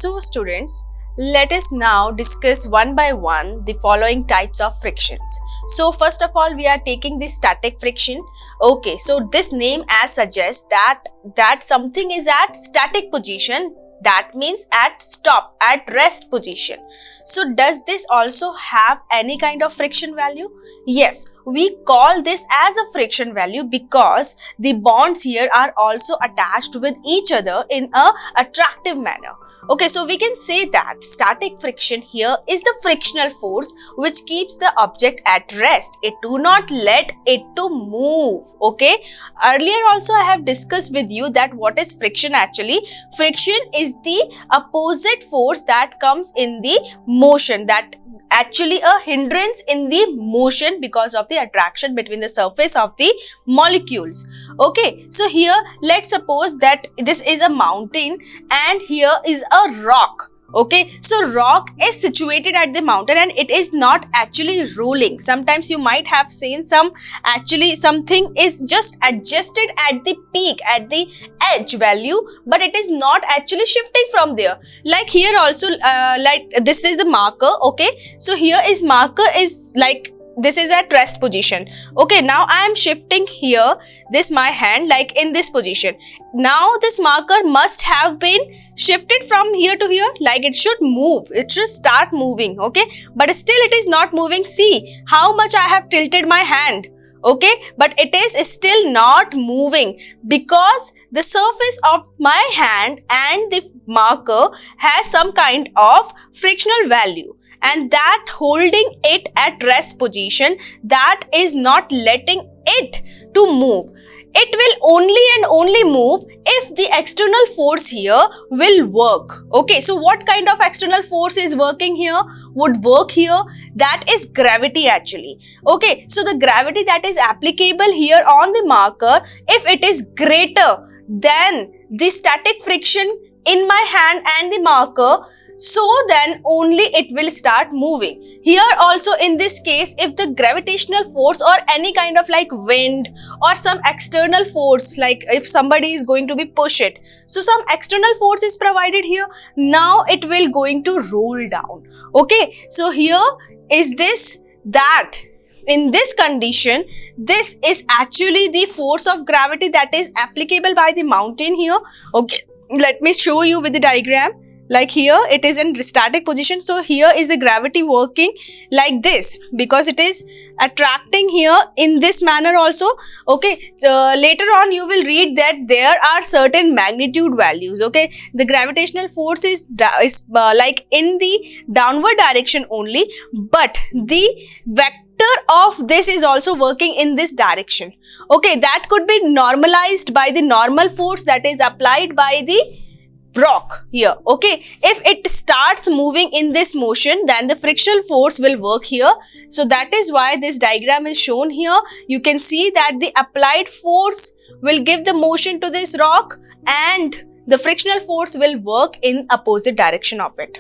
So students, let us now discuss one by one the following types of frictions. So first of all, we are taking the static friction. Okay, so this name as suggests that something is at static position. That means at stop, at rest position. So does this also have any kind of friction value? Yes, we call this as a friction value because the bonds here are also attached with each other in a attractive manner. Okay, so we can say that static friction here is the frictional force which keeps the object at rest. It do not let it to move. Okay, earlier also I have discussed with you that what is friction actually. Friction is the opposite force that comes in the motion, that actually a hindrance in the motion because of the attraction between the surface of the molecules. Okay, so here let's suppose that this is a mountain and here is a rock. Okay, so rock is situated at the mountain and it is not actually rolling. Sometimes you might have seen something is just adjusted at the peak, at the edge value, but it is not actually shifting from there. Like here also, like this is the marker. Okay, so here is marker is like this is at rest position. Okay, now I am shifting here this my hand like in this position. Now this marker must have been shifted from here to here, like it should move, it should start moving. Okay, but still it is not moving. See how much I have tilted my hand. Okay, but it is still not moving because the surface of my hand and the marker has some kind of frictional value, and that holding it at rest position, that is not letting it to move. It will only and only move if the external force here will work. Okay, so what kind of external force is working here, would work here? That is gravity actually. Okay, so the gravity that is applicable here on the marker, if it is greater than the static friction in my hand and the marker, so then only it will start moving. Here also in this case, if the gravitational force or any kind of like wind or some external force, like if somebody is going to be push it, so some external force is provided here, now it will going to roll down. Okay, so here is this that in this condition, this is actually the force of gravity that is applicable by the mountain here. Okay, let me show you with the diagram. Like here it is in static position, so here is the gravity working like this because it is attracting here in this manner also. Okay, later on you will read that there are certain magnitude values. Okay, the gravitational force is like in the downward direction only, but the vector of this is also working in this direction. Okay, that could be normalized by the normal force that is applied by the rock here. Okay, if it starts moving in this motion, then the frictional force will work here. So that is why this diagram is shown here. You can see that the applied force will give the motion to this rock and the frictional force will work in opposite direction of it.